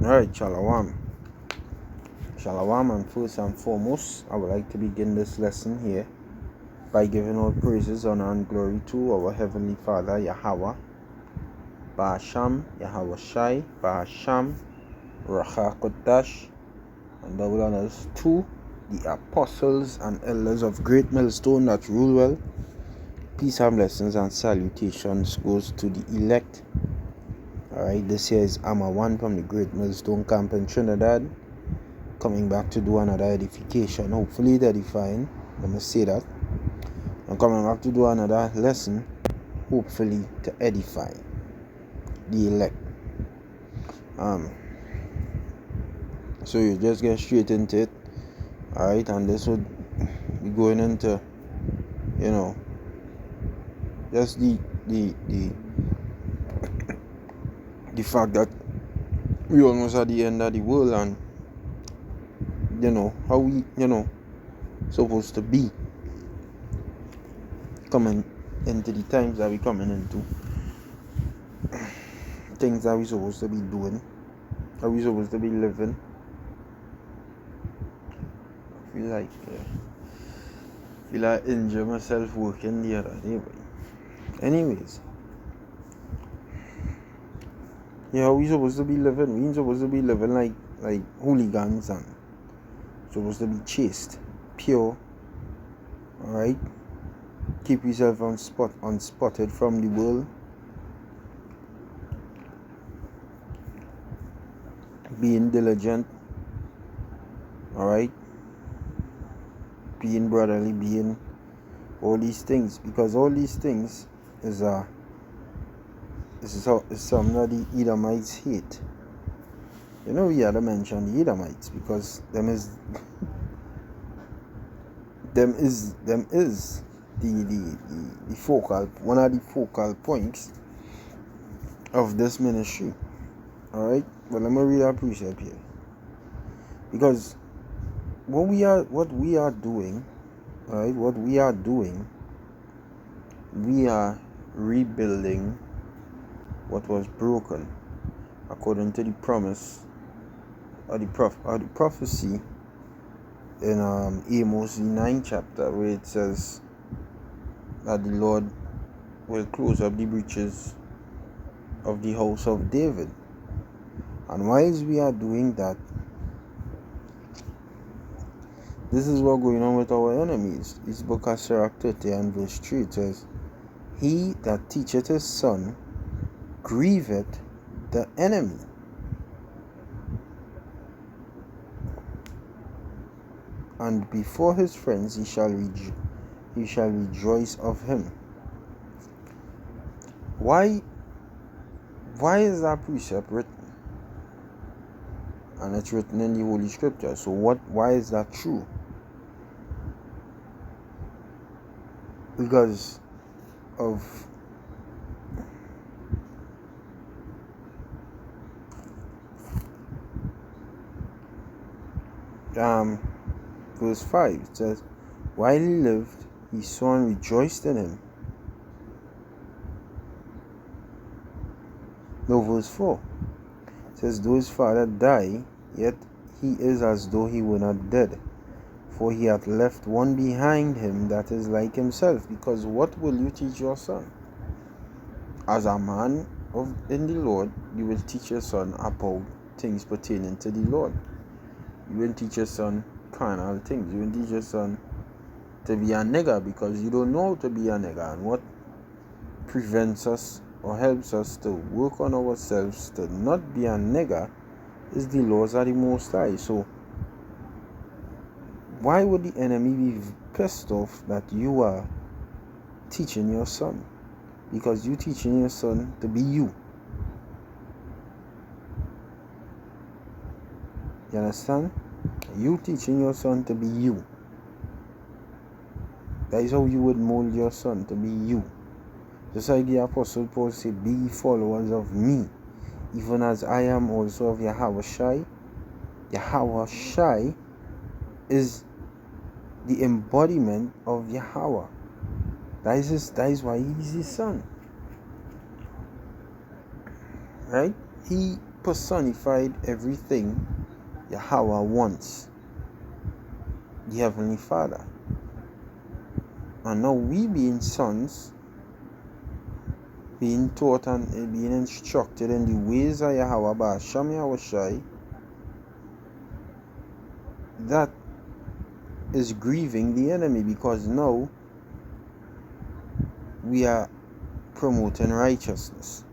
Alright, Shalom. Shalom, and first and foremost, I would like to begin this lesson here by giving all praises, honor, and glory to our Heavenly Father, Yahweh, Ba'asham, Yahweh Shai, Ba'asham, Rachakotash, and double honors to the apostles and elders of Great Millstone that rule well. Peace and blessings and salutations goes to the elect. Alright, this here is Amma One from the Great Millstone Camp in Trinidad, coming back to do another edification, hopefully edifying. Let me say that. I'm coming back to do another lesson, hopefully to edify the elect. So you just get straight into it. Alright, and this would be going into, just the fact that we almost at the end of the world, and how we supposed to be coming into the times that we coming into, things that we supposed to be doing, how we supposed to be living. I feel like injure myself working the other day. Anyways, how we supposed to be living? We ain't supposed to be living like hooligans and supposed to be chaste, pure. Alright? Keep yourself unspotted from the world. Being diligent. Alright? Being brotherly, being all these things. Because all these things is something that the Edomites hate. We had to mention the Edomites because them is the focal, one of the focal points of this ministry. Alright? But let me read a precept here. Because what we are doing, we are rebuilding what was broken according to the promise or the prophecy in Amos the 9th chapter, where it says that the Lord will close up the breaches of the house of David. And whilst we are doing that, this is what's going on with our enemies. This book of Sirach 30 and verse 3, it says, "He that teacheth his son grieveth the enemy, and before his friends he shall rejoice of him." Why is that precept written? And it's written in the Holy Scripture. So why is that true? Because of verse 5, it says, "While he lived, his son rejoiced in him." No, verse 4, it says, "Though his father die, yet he is as though he were not dead, for he hath left one behind him that is like himself." Because what will you teach your son? As a man in the Lord, you will teach your son about things pertaining to the Lord. You will teach your son carnal things. You will teach your son to be a nigger because you don't know how to be a nigger. And what prevents us or helps us to work on ourselves to not be a nigger is the laws of the Most High. So why would the enemy be pissed off that you are teaching your son? Because you teaching your son to be you. You understand? You teaching your son to be you. That is how you would mold your son to be you. Just like the Apostle Paul said, "Be followers of me, even as I am also of Yahweh Shai." Yahweh Shai is the embodiment of Yahweh. That is why he is his son. Right? He personified everything Yahweh wants, the Heavenly Father. And now we, being sons, being taught and being instructed in the ways of Yahweh Ba'asham Yahushai, that is grieving the enemy, because now we are promoting righteousness.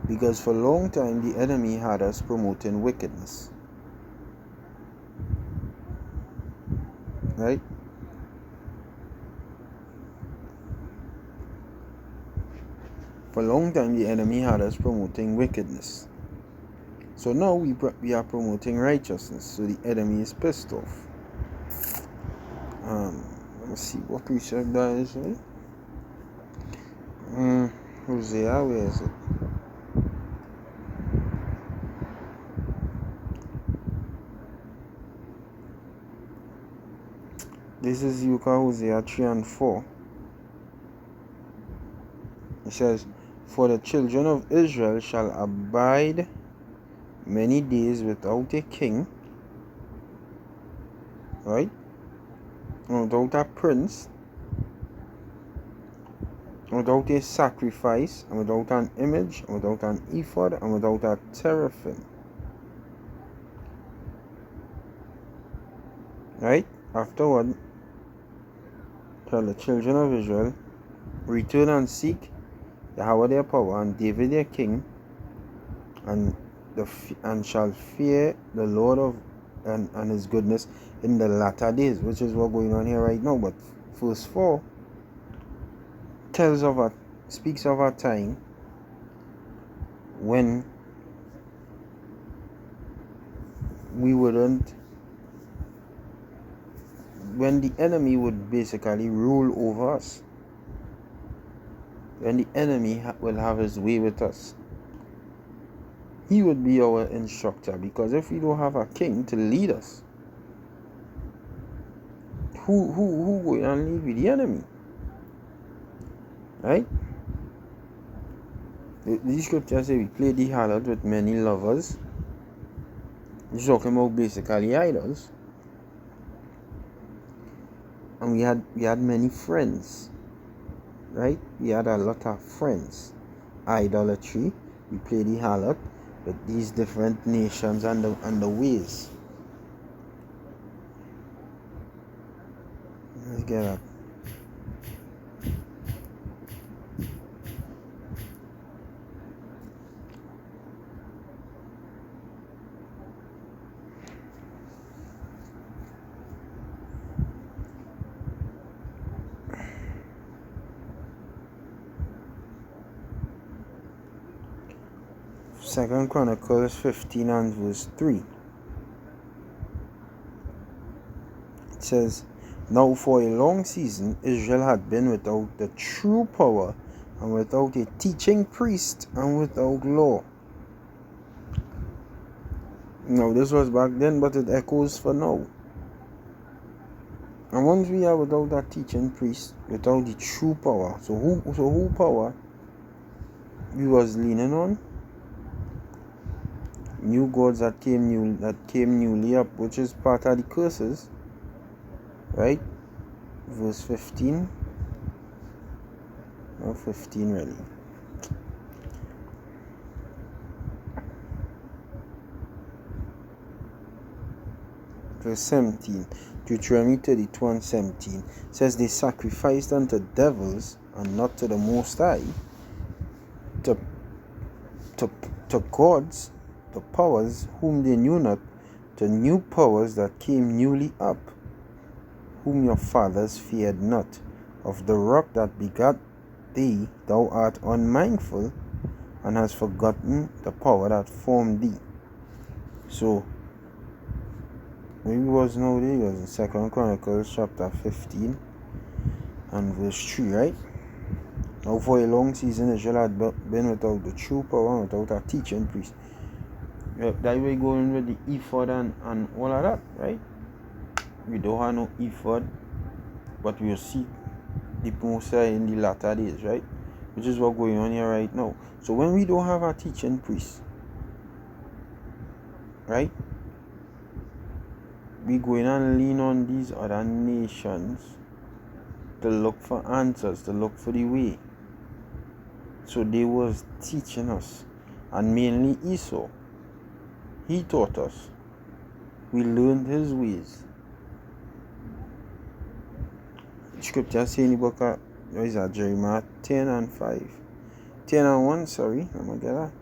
Because for a long time the enemy had us promoting wickedness. Right? For a long time the enemy had us promoting wickedness. So now we are promoting righteousness. So the enemy is pissed off. Let's see what precept that is, right? Hosea, where is it? This is Hosea 3 and 4. It says, "For the children of Israel shall abide many days without a king," right? Without a prince, without a sacrifice, and without an image, and without an ephod, and without a teraphim. Right? Afterward, shall the children of Israel return and seek Yahweh their power, and David their king, and shall fear the Lord of and his goodness in the latter days, which is what's going on here right now. But verse 4 speaks of a time when when the enemy would basically rule over us, when the enemy will have his way with us. He would be our instructor, because if we don't have a king to lead us, who will lead with the enemy? Right? The scriptures say we play the harlot with many lovers. It's talking about basically idols. And we had many friends. Right? We had a lot of friends. Idolatry. We play the harlot with these different nations and the ways. Let's get that. Second Chronicles 15 and verse 3. It says, "Now for a long season Israel had been without the true power, and without a teaching priest, and without law." Now this was back then, but it echoes for now. And once we are without that teaching priest, without the true power, so who power we was leaning on? New gods that came newly up, which is part of the curses. Right? Verse 15. No, 15 really. Verse 17. Deuteronomy 32 and 17 says, "They sacrificed unto devils and not to the Most High, to gods, to powers whom they knew not, to new powers that came newly up, whom your fathers feared not. Of the rock that begat thee thou art unmindful, and hast forgotten the power that formed thee." So maybe it was nowadays, it was in 2 Chronicles chapter 15 and verse 3, right? "Now for a long season Israel had been without the true power, and without a teaching priest." That way going with the ephod and all of that, right? We don't have no ephod, but we'll see the Most High in the latter days, right? Which is what's going on here right now. So when we don't have a teaching priest, right? We going and lean on these other nations to look for answers, to look for the way. So they was teaching us, and mainly Esau. He taught us. We learned his ways. Scripture saying in the book of Jeremiah 10 and 5. 10 and 1, sorry. Let me get that.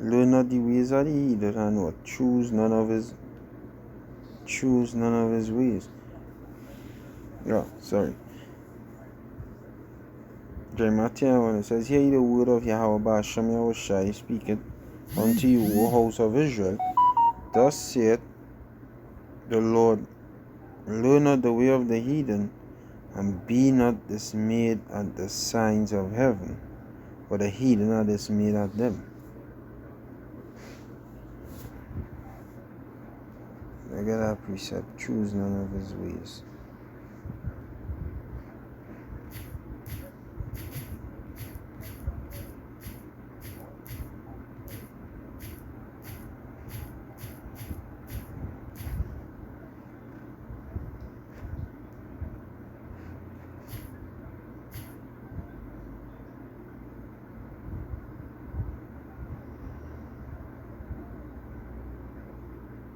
Learn not the ways of the heathen, and what? Choose none of his ways. Yeah, sorry. Jeremiah 10 and 1, it says, hear ye the word of Yahweh Ba'ashem Yahushai speaketh unto you, O house of Israel. Thus saith the Lord, learn not the way of the heathen, and be not dismayed at the signs of heaven, for the heathen are dismayed at them. I get that precept, choose none of his ways.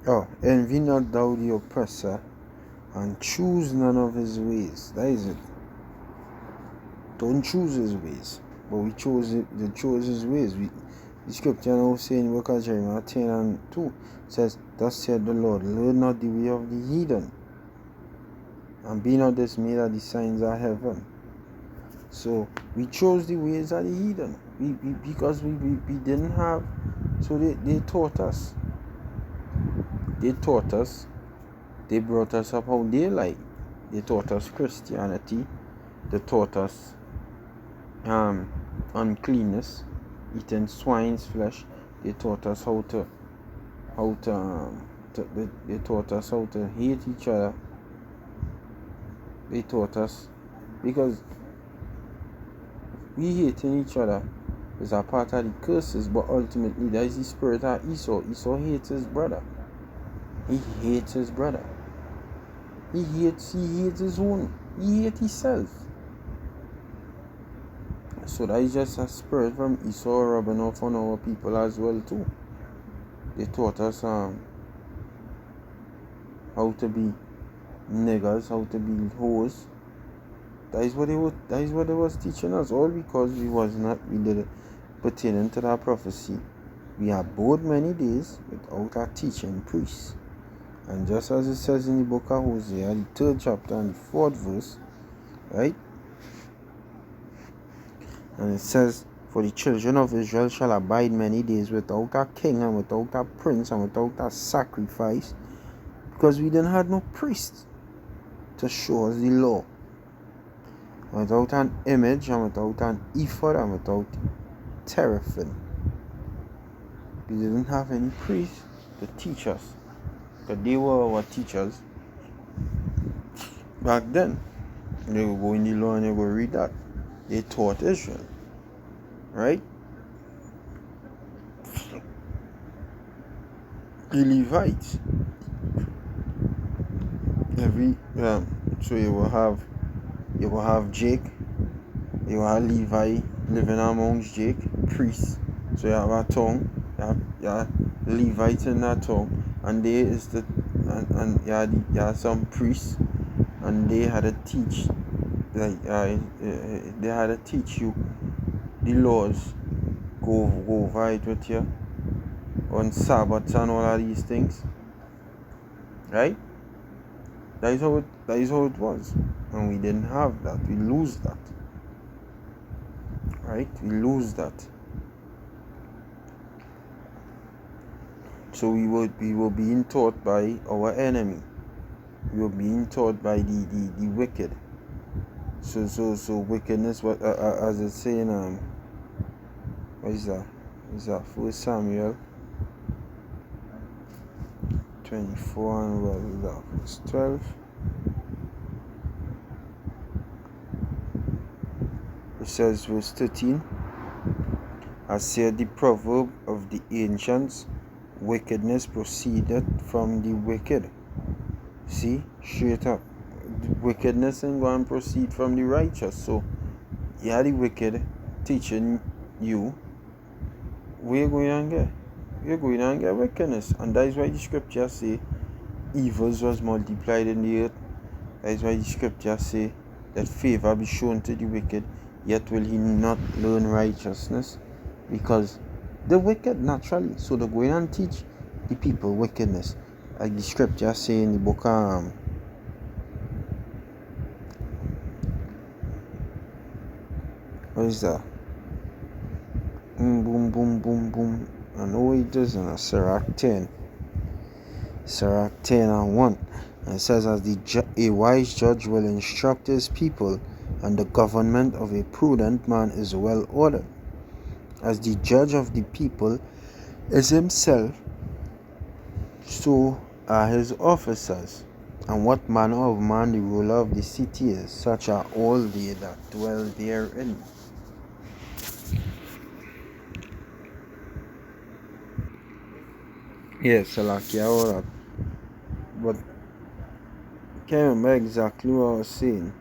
Oh, envy not thou the oppressor, and choose none of his ways. That is it. Don't choose his ways. But we chose his ways. The scripture now saying in the book of Jeremiah 10 and 2 says, thus said the Lord, learn not the way of the heathen, and be not dismayed at the signs of heaven. So we chose the ways of the heathen. Because we didn't have, so they taught us. They taught us. They brought us up how they like. They taught us Christianity. They taught us uncleanness, eating swine's flesh. They taught us how to they taught us how to hate each other. They taught us, because we hating each other is a part of the curses, but ultimately that is the spirit of Esau. Esau hates his brother. He hates his brother. He hates his own. He hates himself. So that is just a spirit from Esau rubbing off on our people as well too. They taught us how to be niggers, how to be hoes. That is what they was teaching us, all because we didn't pertain to that prophecy. We abode many days without a teaching priest. And just as it says in the book of Hosea, the 3rd chapter and the 4th verse, right? And it says, for the children of Israel shall abide many days without a king, and without a prince, and without a sacrifice, because we didn't have no priest to show us the law. Without an image, and without an ephod, and without teraphim. We didn't have any priest to teach us, because they were our teachers back then. They would go in the law and they would read that. They taught Israel, right? The Levites, so you will have Jake, you will have Levi living amongst Jake, priest. So you have a tongue, you have Levites in that tongue, and there is you have some priests, and they had to teach, they had to teach you the laws, go over it with you on Sabbaths and all of these things, right? That is how it was, and we didn't have that. We lose that, right? We lose that. So we were being taught by our enemy. We were being taught by the wicked. So wickedness. What as it's saying, what is that? Is that 1 Samuel 24 and what is that? Verse 12. It says verse 13. As said the proverb of the ancients, wickedness proceeded from the wicked. See, straight up. Wickedness ain't going to proceed from the righteous. So, the wicked teaching you, we're going to get. You're going to get wickedness. And that is why the scriptures say evils was multiplied in the earth. That is why the scriptures say that favor be shown to the wicked, yet will he not learn righteousness. Because the wicked naturally, so they go in and teach the people wickedness. Like the scriptures say in the book what is that? Boom, boom, boom, boom, boom. I know it is in a Sirach 10. Sirach 10 and 1. And it says, as a wise judge will instruct his people, and the government of a prudent man is well ordered. As the judge of the people is himself, so are his officers. And what manner of man the ruler of the city is, such are all they that dwell therein. Yes, Salakia, all that. But I can't remember exactly what I was saying.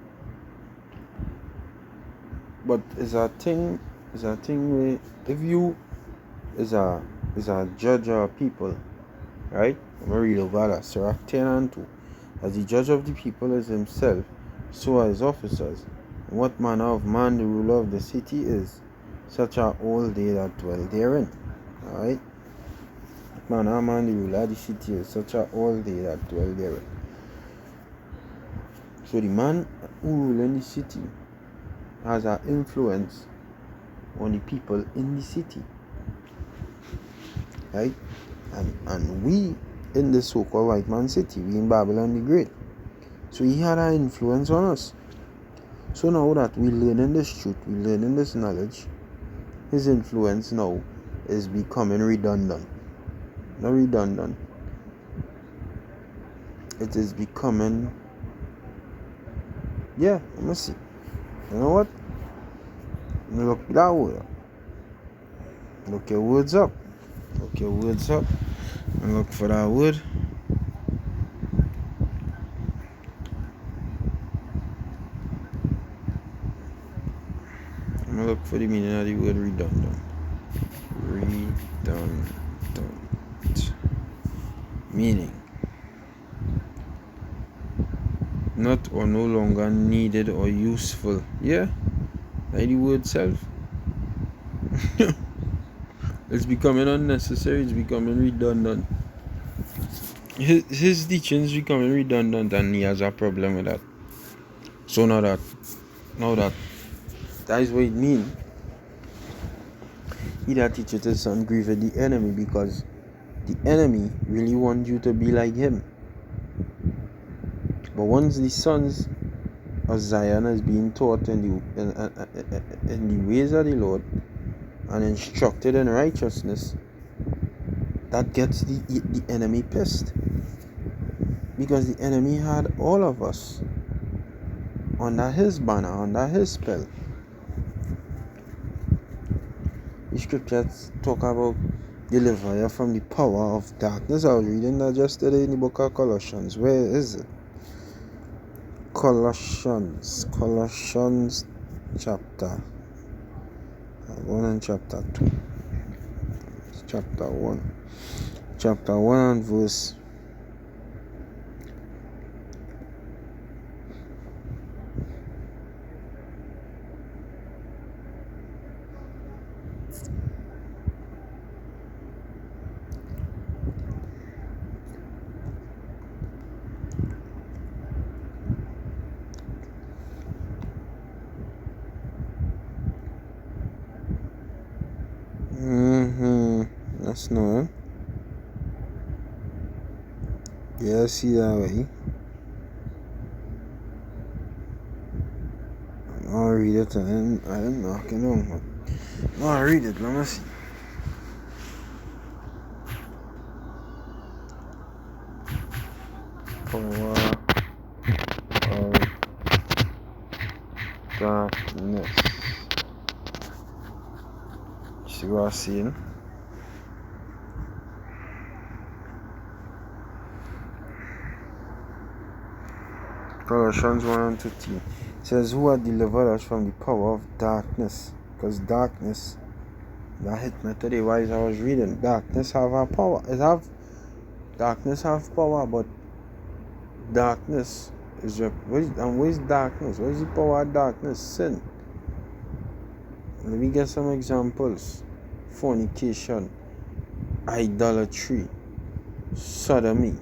But it's a thing where if you is a judge of people, right? I'm gonna read over that. Sirach 10 and 2. As the judge of the people is himself, so are his officers. And what manner of man the ruler of the city is, such are all they that dwell therein. Alright? What manner of man the ruler of the city is, such are all they that dwell therein. So the man who rules in the city has an influence on the people in the city. Right? And we in the so-called white man city, we in Babylon the Great. So he had an influence on us. So now that we learning this truth, we learning this knowledge, his influence now is becoming redundant. Not redundant. It is becoming, let me see. You know what? Look that word. Look your words up. Look your words up. And look for that word. I'm gonna look for the meaning of the word redundant. Redundant. Meaning, not or no longer needed or useful. Yeah, like the word self. It's becoming unnecessary. It's becoming redundant. His teaching is becoming redundant, and he has a problem with that. So now that is what it means. He that teacheth his son grieved the enemy, because the enemy really wants you to be like him. But once the sons of Zion is being taught in the ways of the Lord and instructed in righteousness, that gets the enemy pissed. Because the enemy had all of us under his banner, under his spell. The scriptures talk about deliver you from the power of darkness. I was reading that yesterday in the book of Colossians. Where is it? Colossians chapter 1 and chapter 2. It's chapter 1. Chapter 1 and verse 1. That's no. Yeah, I see that way. I'll read it. I didn't knock it on. No, I'll read it. Let me see. Power of darkness. See what I'm saying? Colossians 1 and 13 says, who had delivered us from the power of darkness? Because darkness, that hit me today while I was reading. Darkness have a power. Darkness have power, but darkness is what is darkness? What is the power of darkness? Sin. Let me get some examples. Fornication, idolatry, sodomy,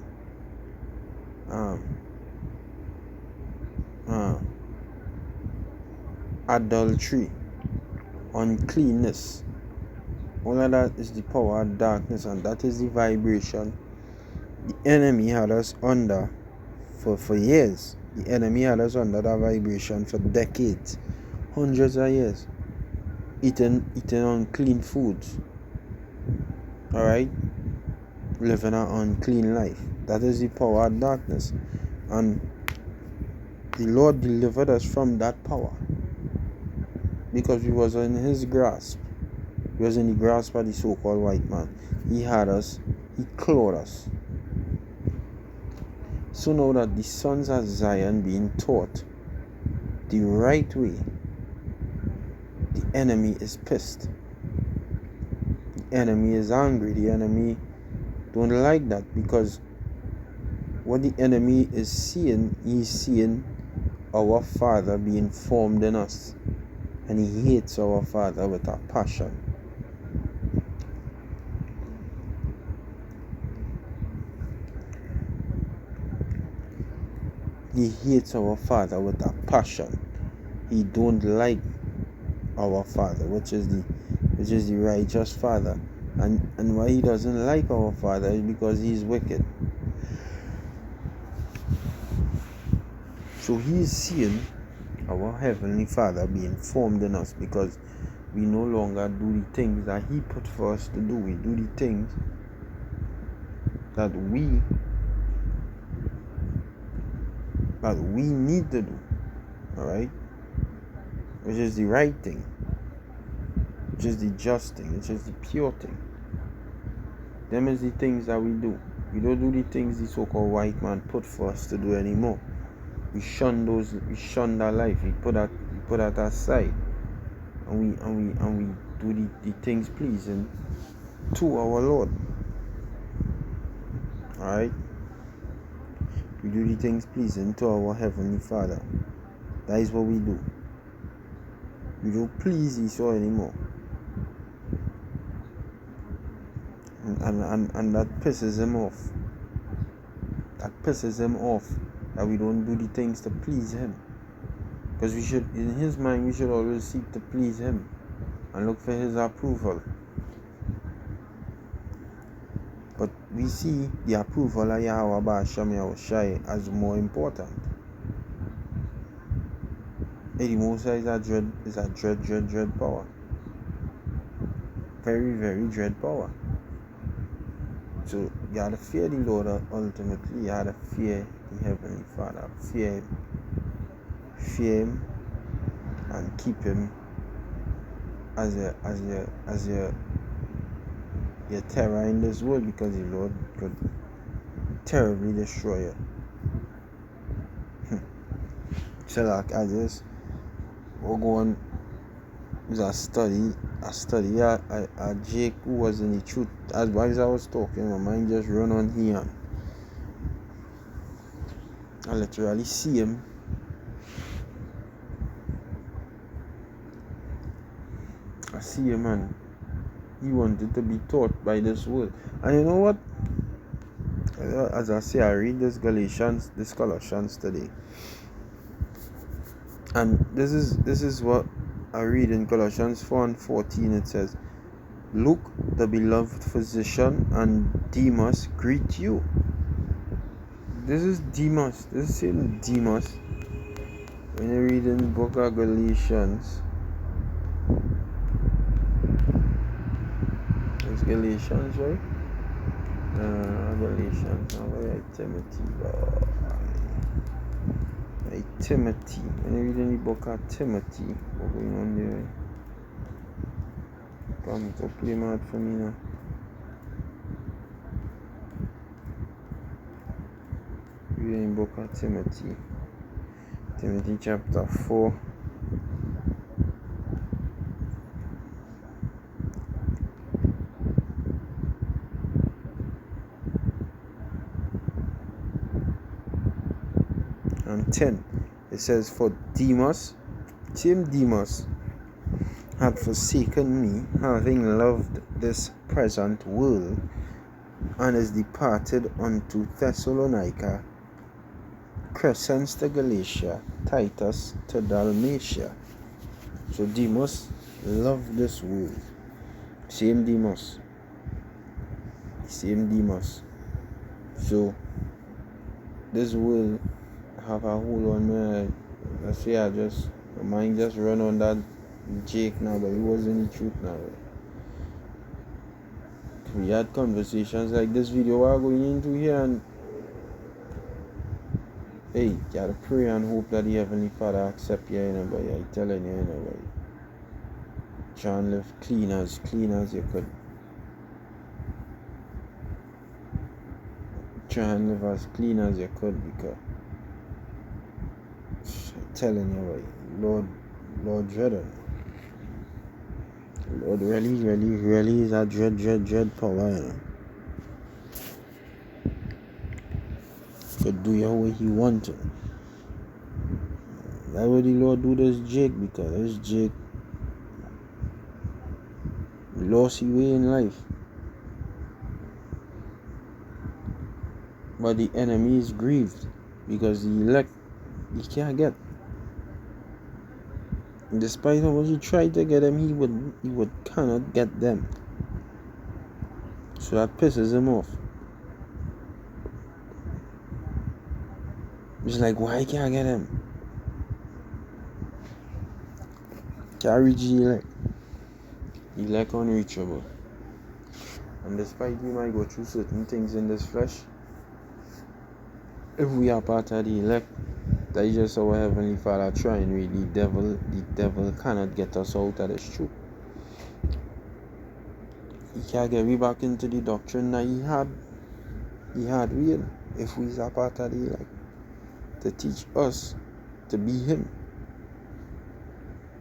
adultery, uncleanness. All of that is the power of darkness, and that is the vibration the enemy had us under for years. The enemy had us under that vibration for decades, hundreds of years, eating unclean foods, alright, living an unclean life. That is the power of darkness, and the Lord delivered us from that power because we was in his grasp. We was in the grasp of the so-called white man. He had us, he clothed us. So now that the sons of Zion being taught the right way, the enemy is pissed. The enemy is angry. The enemy don't like that, because what the enemy is seeing, he's seeing our Father being formed in us, and he hates our Father with a passion. He hates our Father with a passion. He don't like our Father, which is the righteous Father. And why he doesn't like our Father is because he's wicked. So he's seeing our Heavenly Father being formed in us, because we no longer do the things that he put for us to do. We do the things that we need to do, alright? Which is the right thing, which is the just thing, which is the pure thing. Them is the things that we do. We don't do the things the so-called white man put for us to do anymore. We shun that life. We put that aside, and we do the things pleasing to our Lord. Alright? We do the things pleasing to our Heavenly Father. That is what we do. We don't please Esau anymore. And that pisses him off. That pisses him off that we don't do the things to please him. Because we should, in his mind, we should always seek to please him and look for his approval. But we see the approval of Yahweh Ba'Shem Yahushai as more important. The Most High is a dread power. Very, very dread power. So you have to fear the Lord ultimately. You have to fear the Heavenly Father. Fear him and keep him as your terror in this world, because the Lord could terribly destroy you. So like we're going with a study Jake, who was in the truth. As I was talking, my mind just run on here. I literally see him. I see him, and he wanted to be taught by this world. And you know what? As I say, I read this Colossians today. And this is what I read in Colossians 4 and 14. It says, Luke, the beloved physician, and Demas greet you. This is Demas. This is saying Demas. When you read in the book of Galatians, it's Galatians, right? Galatians. Timothy. When you read in the book of Timothy, what's going on there? Come to play mad for me now. We're in Book of Timothy. Timothy chapter 4. And 10. It says, for Demas, Demas, had forsaken me, having loved this present world, and is departed unto Thessalonica, Crescens to Galatia, Titus to Dalmatia. So Demas loved this world. Same Demas. So this world have a hold on me. I say my mind just run on that Jake now, but it wasn't the truth now. We had conversations like this video we're going into here, and hey, you gotta pray and hope that the Heavenly Father accept you, but I telling you, try and live clean as you could. Try and live as clean as you could, because I'm telling you, Lord dreaded. Lord really is a dread power, Could do your way he want to. That's why the Lord do this Jake, because this Jake lost his way in life. But the enemy is grieved, because the elect he can't get. Despite how much he tried to get them, he would cannot get them. So that pisses him off. It's like, why can't I get him? Can't reach the elect. The elect unreachable. And despite we might go through certain things in this flesh, if we are part of the elect, that is just our Heavenly Father trying. The devil cannot get us out of this truth. He can't get me back into the doctrine that he had real, if we are part of the elect, to teach us to be him.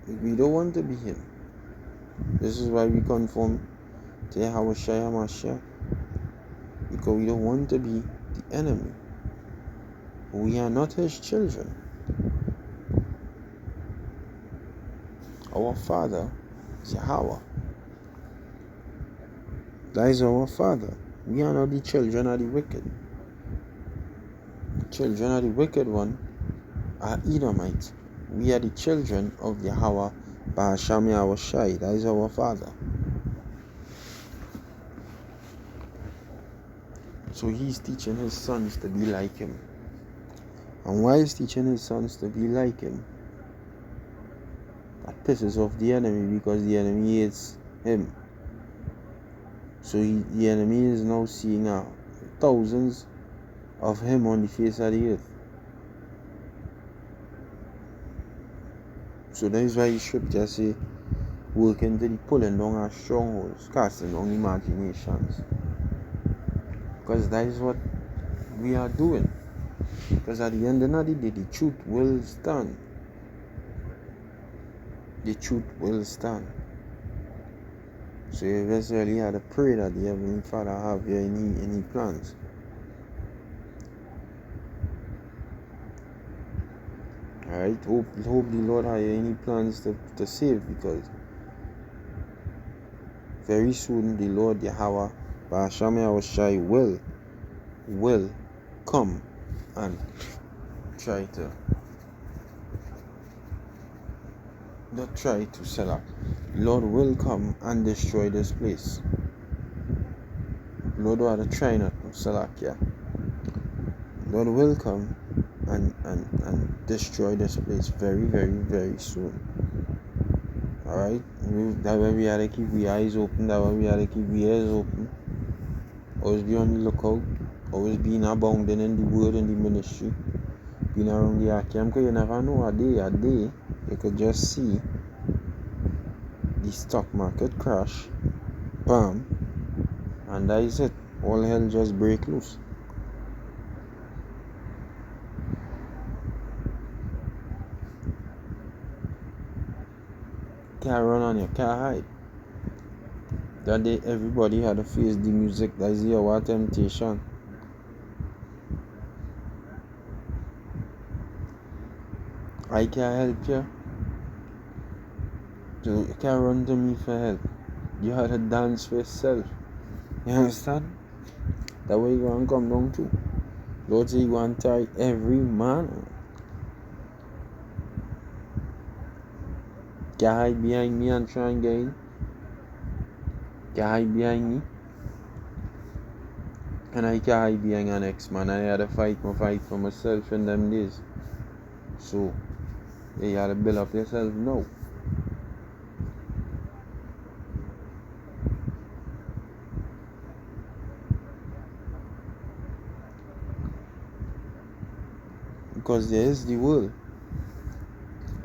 If we don't want to be him, this is why we conform to Yahweh Mashiach, because we don't want to be the enemy. We are not his children. Our Father is Yahweh. That is our Father. We are not the children of the wicked. The children of the wicked one are Edomites. We are the children of Yahweh Ba'asham Yahweh Shai. That is our Father. So he's teaching his sons to be like him. And why is teaching his sons to be like him? That pisses off the enemy, because the enemy hates him. So the enemy is now seeing thousands of him on the face of the earth. So that is why the scripture say, working to the pulling down our strongholds, casting down imaginations. Because that is what we are doing. Because at the end of the day, the truth will stand. The truth will stand. So you eventually have to pray that the Heavenly Father have you any plans. Alright, hope the Lord have any plans to save, because very soon the Lord Yahweh Ba'asham Yahweh Shai will come and try to sell up. Lord will come and destroy this place. Lord will try not to sell up, yeah. Lord will come and destroy this place very, very, very soon. Alright? That's why we have to keep our eyes open. That's why we have to keep our ears open. Always be on the lookout. Always being abounding in the word and the ministry. Being around the camp, because you never know a day you could just see the stock market crash, bam, and that is it. All hell just break loose. Can't run on you, can't hide. That day everybody had to face the music. That's your temptation. I can't help you. So you can't run to me for help. You had to dance for yourself. You understand? That way you gonna come down to. Lord say you gonna try every man. Can't hide behind me and try and get in. Can't hide behind me. And I can't hide behind an ex-man. I had to fight for myself in them days. So you gotta build up yourself now. Because there is the world.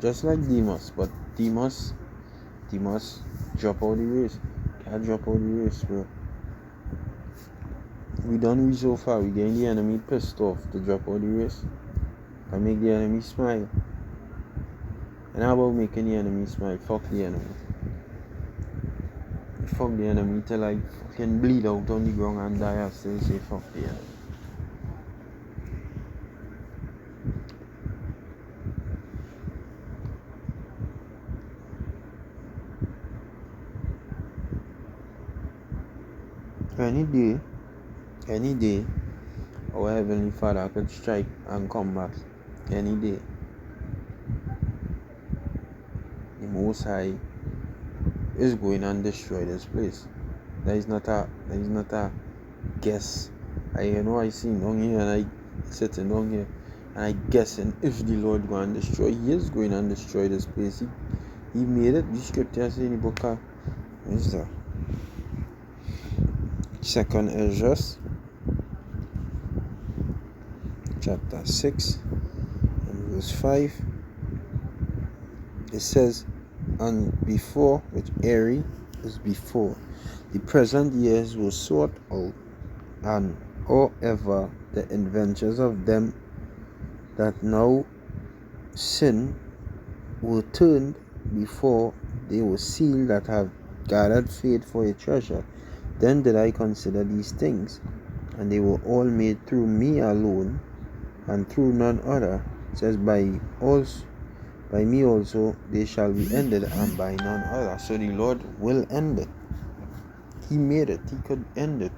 Just like Demas, but Demas drop out the race. Can't drop out the race, bro. We done reach so far, we getting the enemy pissed off to drop out the race. And make the enemy smile. And how about making the enemy smile? Fuck the enemy. Fuck the enemy till I fucking bleed out on the ground and die. I still say fuck the enemy. Any day, our Heavenly Father could strike and come back. Any day. The Most High is going and destroy this place. That is not a guess. I seen down here and I sitting down here and I guessing if the Lord go and destroy, he is going and destroy this place. He made it. The scripture says in the book of what is that? 2nd Ezra chapter 6 and verse 5. It says, and before, which Eri is before, the present years were sought out, and however the adventures of them that now sin were turned before they were sealed that have gathered faith for a treasure. Then did I consider these things, and they were all made through me alone, and through none other. It says, by me also they shall be ended, and by none other. So the Lord will end it. He made it. He could end it.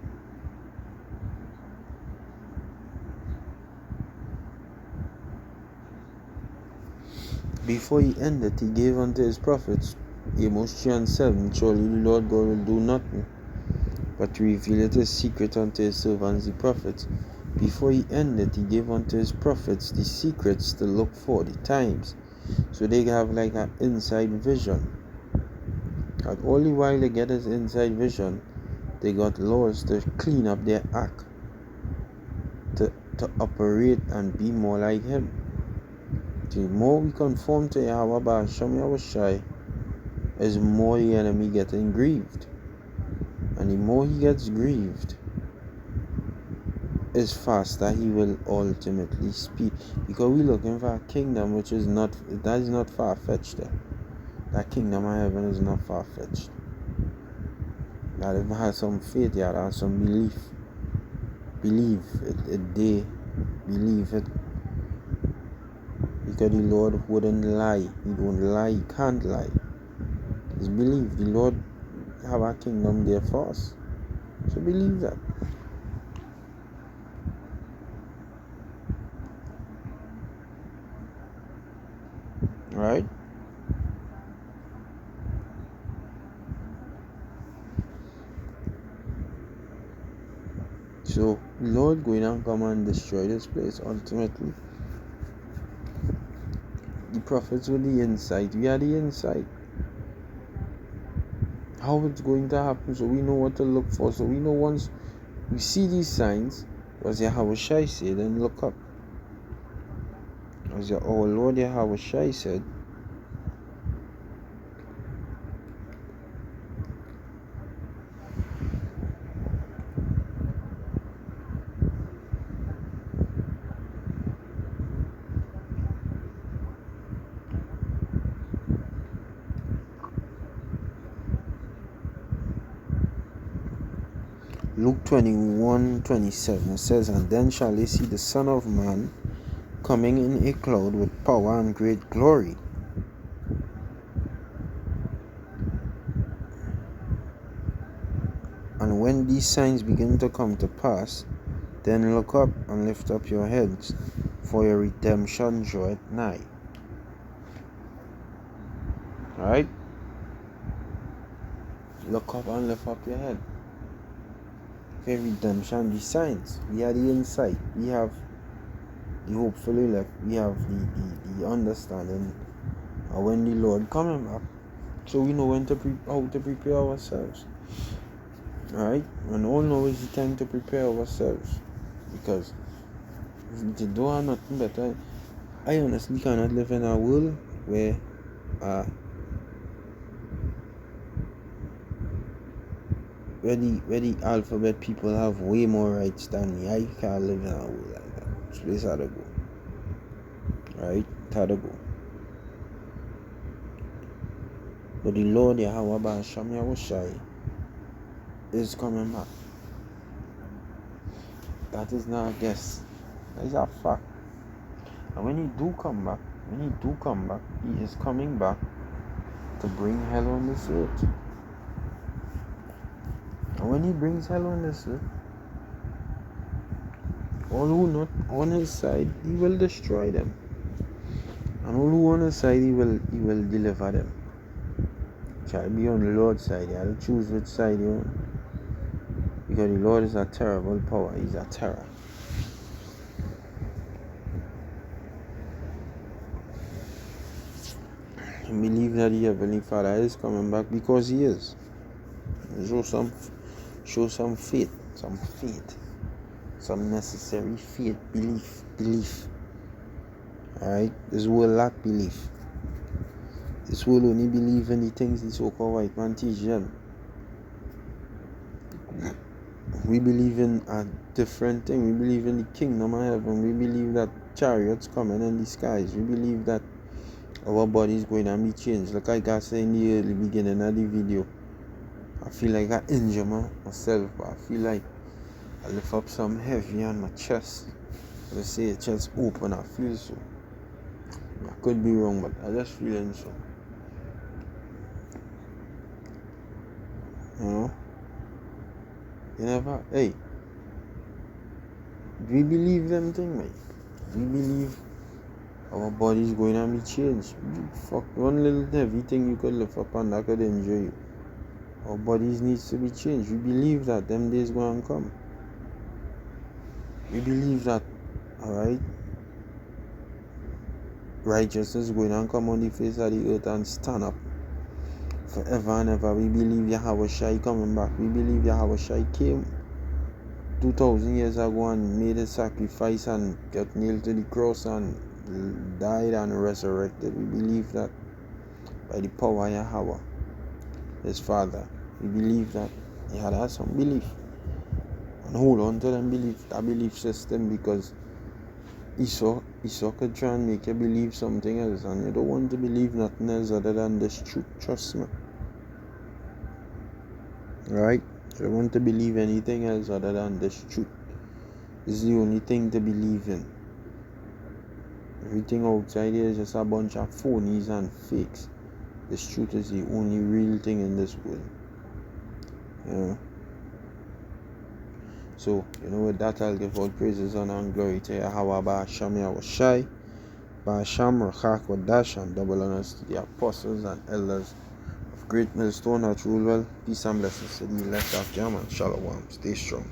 Before he ended, he gave unto his prophets, Amos 3:7, surely the Lord God will do nothing, but to reveal it his secret unto his servants the prophets. Before he ended, he gave unto his prophets the secrets to look for the times, so they have like an inside vision. And only while they get this inside vision, they got laws to clean up their act, to operate and be more like him. The more we conform to Yahweh Ba'Shem Yahushai, is more the enemy getting grieved. And the more he gets grieved, is faster he will ultimately speed. Because we're looking for a kingdom which is not far-fetched. That kingdom of heaven is not far-fetched. You gotta have some faith, you gotta have some belief. Believe it, believe it. Because the Lord wouldn't lie. He don't lie, he can't lie. Just believe the Lord have a kingdom there for us. So believe that. Right? So the Lord going and come and destroy this place ultimately. The prophets with the insight. We are the insight. How it's going to happen, so we know what to look for. So we know once we see these signs, as Yahushua said, then look up. As our Lord Yahushua said, Luke 21:27 says, "And then shall they see the Son of Man coming in a cloud with power and great glory." And when these signs begin to come to pass, then look up and lift up your heads, for your redemption draweth nigh. Alright? Look up and lift up your head. For your redemption, the signs. We are the insight. We have the hopefully left. We have the understanding of when the Lord coming back. So we know how to prepare ourselves. Alright? And all now is the time to prepare ourselves. Because if they don't have nothing better, I honestly cannot live in a world where the alphabet people have way more rights than me. I can't live in a world like that. This place had to go. Right? It had to go. But the Lord Yahweh Ba'asham Yahushai is coming back. That is not a guess. That is a fact. And when he do come back, he is coming back to bring hell on this earth. And when he brings hell on this earth, all who not on his side, he will destroy them. And all who on his side, he will deliver them. Shall be on the Lord's side. You have to choose which side you want. Because the Lord is a terrible power. He's a terror. I believe that the Heavenly Father is coming back because he is. Show some faith, some necessary faith, belief. Alright? This world lack belief. This world only believe in the things the so-called white man teach them. We believe in a different thing. We believe in the kingdom of heaven. We believe that chariots coming in the skies. We believe that our body is going to be changed. Like I got said in the early beginning of the video, I feel like I injure myself, but I feel like I lift up some heavy on my chest. Let's say the chest open, I feel so. I could be wrong, but I just feeling so. You know? You never, hey, we believe them things, mate. We believe our body is going to be changed. Fuck, one little heavy thing you could lift up and that could injure you. Our bodies needs to be changed. We believe that them days going to come. We believe that, alright, righteousness is going to come on the face of the earth and stand up forever and ever. We believe Yahweh Shai coming back. We believe Yahweh Shai came 2,000 years ago and made a sacrifice and got nailed to the cross and died and resurrected. We believe that by the power of Yahweh, his Father. We believe that he had some belief. And hold on to that belief system, because Esau could try and make you believe something else, and you don't want to believe nothing else other than this truth. Trust me. Right? You don't want to believe anything else other than this truth. This is the only thing to believe in. Everything outside here is just a bunch of phonies and fakes. This truth is the only real thing in this world. You know? So, with that, I'll give all praises, honor, and glory to Yahweh Ba'asham Yahushai, Ba'asham Rachak Wadash, and double honors to the apostles and elders of Great Millstone that rule well. Peace and blessings to the elect of Jam, and Shalom. Stay strong.